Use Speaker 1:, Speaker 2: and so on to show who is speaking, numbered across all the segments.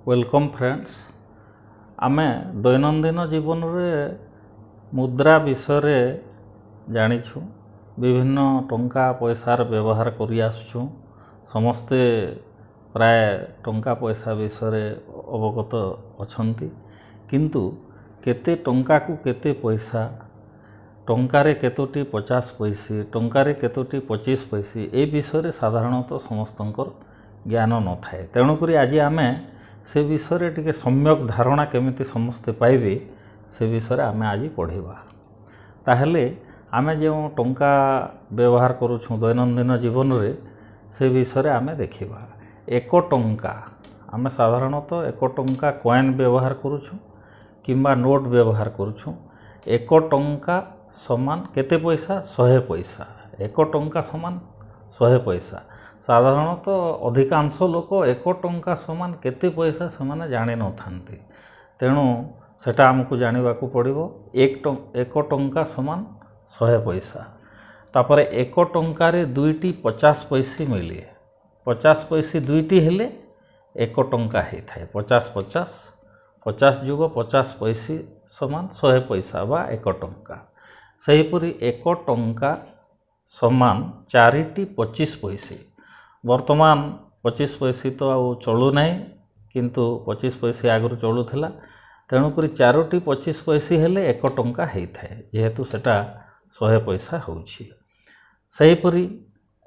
Speaker 1: Welcome friends. आमे दैनंदिन जीवन रे मुद्रा विषय रे जानिछु। विभिन्न टंका पैसार व्यवहार करि आसुछु। समस्ते प्राय टंका पैसा विषय रे अवगत अछंती, किंतु केते टंका को केते पैसा, टंकारे केतोटी 50 पैसे, टंकारे केतोटी 25 पैसे, ए विषय रे साधारणतः समस्तंकर ज्ञान न थाए। तेणुकरी आज आमे से विषय टिके सम्यक धारणा केमिति समस्ते पाइबे से विषय आमे आज पढ़िबा। ताहेले आमे जो टंका व्यवहार करूछु दैनंदिन जीवन रे से विषय आमे देखिबा। एक टंका आमे साधारणतः एक टंका कॉइन व्यवहार करूछु किंबा नोट व्यवहार करूछु। एक टंका समान केते पैसा 100 पैसा। एक टंका समान 100 पैसा। साधारणतः अधिकांश लोक एक टंका समान केते पैसा से जाने न थांती। तेणु सेटा आमको जानिबा को पड़िबो। एक टंका समान 100 पैसा। तापर एक टंकारे दुईटी 50 पैसे मिले। 50 पैसे दुईटी हेले एक टंका ही थाए। 50 जुग 50 पैसे समान 100 पैसा बा एक टंका। सेहीपरि एक टंका समान 4टी 25 पैसे। वर्तमान 25 पैसे तो आउ चलू ना, किंतु 25 पैसे आगु चलूला। तेणुक 4टी 25 पैसे हेले एक टंका होता है, जेहेतु सेटा 100 पैसा होउछि। सेहीपरि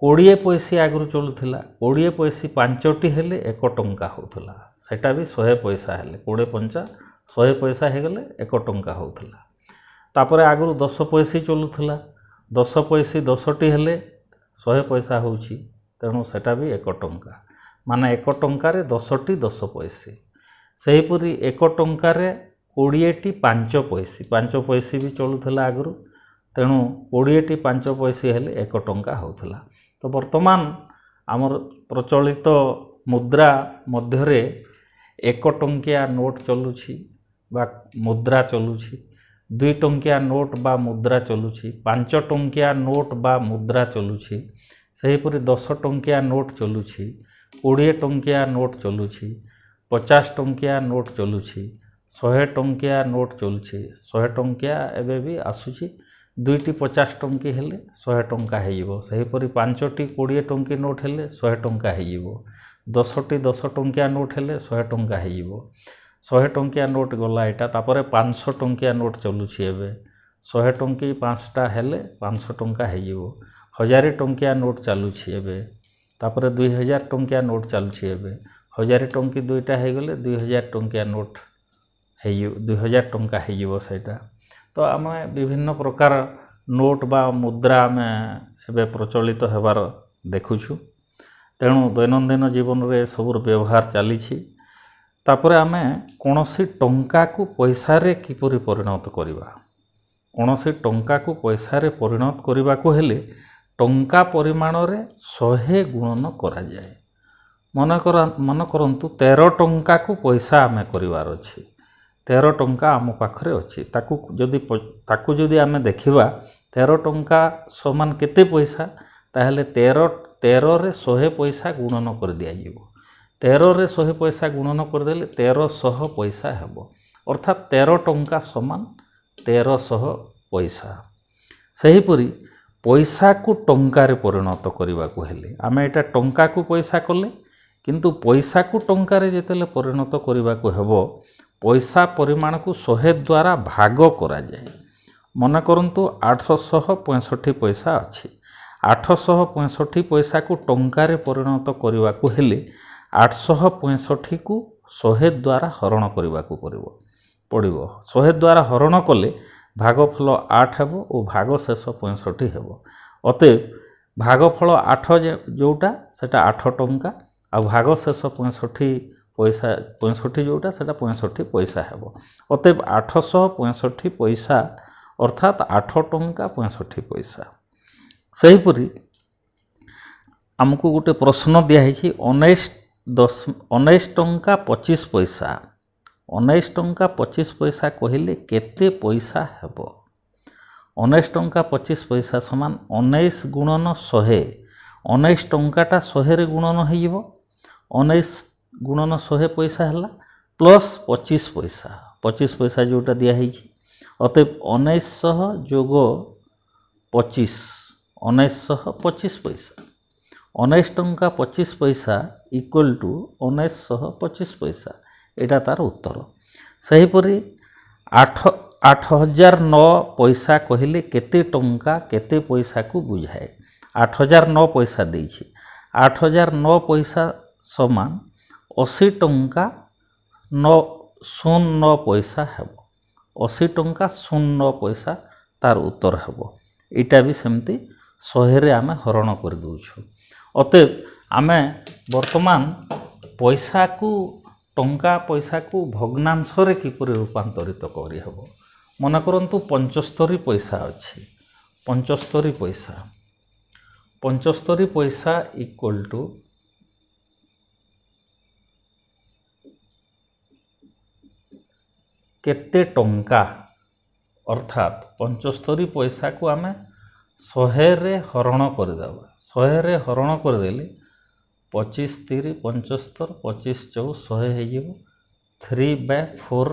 Speaker 1: 20 पैसे आगु चलूला। 20 पैसे 5टी हेले एक टंका होउथला। सेटा भी 100 पैसा हेले 20 पंचा 100 पैसा हे गले एक टंका होउथला। तापर आगु 10 पैसे चलूला। 10 पैसे 10टी हेले 100 पैसा होउछि। तेणु सेटा भी एक टंका, माने एक टंकारे 10टी 10 पैसे। सेहीपरि एक टंकारे 20टी 5 पैसे। 5 पैसे भी चलूला आगु। तेणु 20टी 5 पैसे हेले एक टंका होउथला। तो वर्तमान आमर प्रचलित मुद्रा मध्यरे एक टंकिया नोट चलुछि बा मुद्रा चलुछि। 2 टंकिया नोट बा मुद्रा चलुछि। 5 टंकिया नोट बा मुद्रा चलुछि। सेहीपरि 10 टंकिया नोट चलुछि। 20 टंकिया नोट चलुछि। 50 टंकिया नोट चलुछि। 100 टंकिया नोट चलुछि। 100 टंकिया एबे भी आसुछि। 2टी 50 टंकी हेले 100 टंका हेइबो। सेहीपरि 5टी 20 टंकी नोट हेले 100 टंका हेइबो। 10टी 10 टंकिया नोट हेले 100 टंका हेइबो। 100 टंकिया नोट गला एटा। तापरे 500 टंकिया नोट चलुछि। एबे 100 टंकी 5टा हेले 500 टंका हेइबो। 1000 टंकिया नोट चलुछि एबे। तापरे 2000 टंकिया नोट चलुछि एबे। 1000 टंकी 2टा हे गले 2000 टंकिया नोट हेइयो। 2000 टंका हेइबो सेटा। तो आमे विभिन्न प्रकार नोट बा मुद्रा में एबे प्रचलित हेबार देखुछु। तेणु दैनंदिन जीवन रे सबुर व्यवहार चलीछि। तापरे आमे कोनोसी टंका को पैसा रे किपरि परिणत करिबा। कोनोसी टंका को पैसा रे परिणत करिबा को हेले टंका परिमाण रे 100 गुणन करा जाए। मन करंतु 13 टंका को पैसा आमे करिवार अछि। 13 टंका आम पाखरे अछि। ताकू जदि आमे देखिबा 13 टंका समान केते पैसा, ताहेले 13 रे 100 पैसा गुणन कर दिया जिवो। 13 रे 100 पैसा गुणन कर देले 1300 पैसा हेबो। अर्थात 13 टंका समान 1300 पैसा। सेहीपरि पैसा को टंका रे परिणत करने को हेले आमे एटा टंका को पैसा कले, किंतु पैसा को टंका रे जेतेले परिणत करने को हेबो पैसा परिमाण को 100 द्वारा भाग करा जाए। मन करंतु 865 पैसा अछि। 865 पैसा को टंका रे परिणत करने को हेले 865 को 100 द्वारा हरण करने को पड़िबो। 100 द्वारा हरण कले भागफल 8 हेबो और भाग शेष 65 हेबो। अतएव भागफल 8 जोटा सेटा 8 टंका आ भाग शेष 65 पैसा 65 जोटा सेटा 65 पैसा हेबो। अतएव 865 पैसा अर्थात 8 टंका 65 पैसा। सेहीपरि आमको गोटे प्रश्न दिया है 19 टंका 25 पैसा। 19 टंका 25 पैसा कहले केते पैसा हेबो। 19 टंका 25 पैसा समान 19 गुणन 100। 19 टंकाटा 100 रे गुणन होइबो। 19 गुणन 100 पैसा हला प्लस 25 पैसा 25 पैसा जोटा दिखाई अतएव 1900 जोग 25 1925 पैसा 19 टंका 25 पैसा इक्वल टू 1925 पैसा एटा तार उत्तर। सेहीपरि 8009 पैसा कहले केते टंका केते पैसा को बुझाए 8009 पैसा देछि 8009 पैसा समान 80 टंका 09 पैसा हेबो 80 टंका 09 पैसा तार उत्तर हेबो। इटा भी सेमती 100 रे आमे हरण कर दउछु। अतएव आमे वर्तमान पैसा को टंका पैसा को भग्नांश रे किपरि रूपांतरित करि हेबो। मन करंतु 75 पैसा अछि 75 पैसा इक्वल टू केते टंका अर्थात 75 पैसा को आमे 100 रे हरण कर देबा 100 रे हरण कर देले 25 3 75 25 4 100 हे जेबो 3/4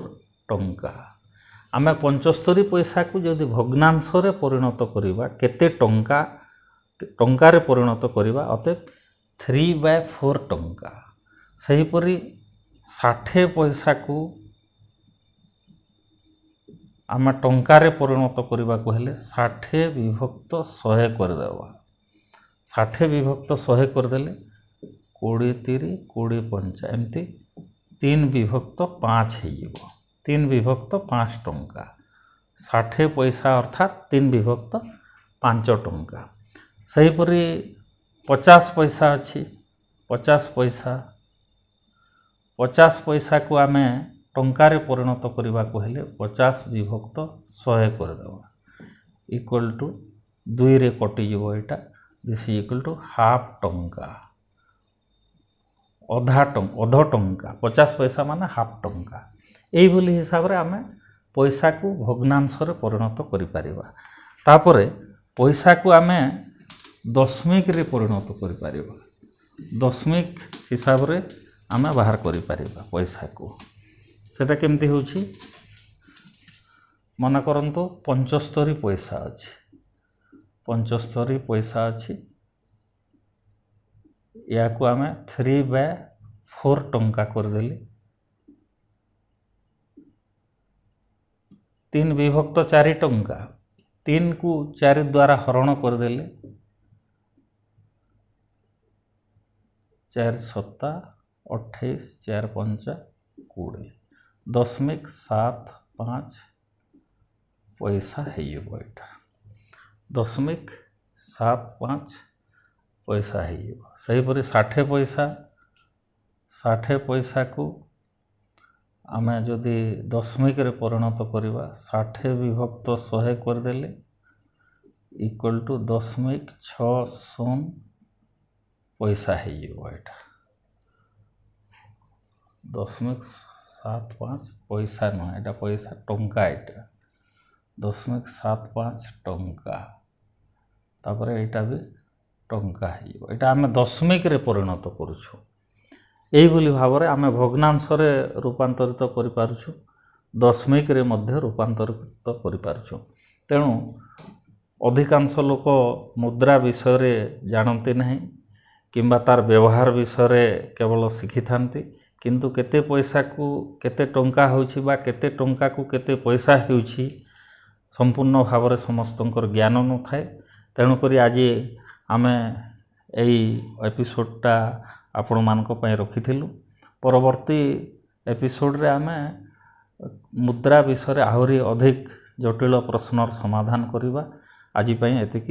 Speaker 1: टंका। आमे 75 पैसा को जदि भग्नांश रे परिणत करिबा केते टंका टंका रे परिणत करिबा अतएव 3/4 टंका। सही परि 60 पैसा को आमे टंका रे परिणत करिबा को हेले 60 विभक्त 100 कर देबा 60 विभक्त 100 कर देले 20 3 20 5 एमती 3 विभक्त 5 हे जीवो 3 विभक्त 5 टंका 60 पैसा अर्थात 3 विभक्त 5 टंका। सही परि 50 पैसा अछि 50 पैसा को आमे टंका रे परिणत करिबा को हेले 50 विभक्त 100 कर देबा इक्वल टू 2 रे कटि जीवो एटा दिस इक्वल टू हाफ टंका अधा टंका 50 पैसा माने हाफ टंका। एई बोली हिसाब रे आमे पैसा को भग्नांश रे परिणत करि परिबा। तापरे पैसा को आमे दशमिक रे परिणत करि परिबा दशमिक हिसाब रे आमे बाहर करि परिबा पैसा को सेटा केमती होछि मन करंतु 75 पैसा अछि 75 पैसा अछि या को आमे 3/4 टंका कर देली 3 विभक्त 4 टंका 3 को 4 द्वारा हरण कर देले 4 7 28 4 5 20 दशमिक 75 पैसा है ये एटा दशमिक 75 पैसा है ये। सही परि 60 पैसा को आमे जदि दशमिक रे परिणत करिबा 60 विभक्त 100 कर देले इक्वल टू दशमिक 60 पैसा है ये एटा दशमिक 75 पैसा न एटा पैसा टंका एटा दशमिक 75 टंका तापर एटा भी टंका है एटा आमे दशमिक रे परिणत करूछु। एई बोली भाव रे आमे भग्नांश रे रूपांतरित करि पारुछु दशमिक रे मध्य रूपांतरित करि पारुछु। तेणु अधिकांश लोक मुद्रा विषय रे जानते नहीं किंबा तार व्यवहार विषय रे केवल शिखि थांती किंतु केते पैसा को केते टंका होछि बा केते टंका को केते पैसा होछि संपूर्ण भाव रे समस्तंकर ज्ञान न थाए। तेणु करी आज आमे एई एपिसोडटा आपण मानक पय रखिथिलु। परवर्ती एपिसोड रे आमे मुद्रा विषय रे आहुरी अधिक जटिल प्रश्नर समाधान करिबा। आज पय एतिकी।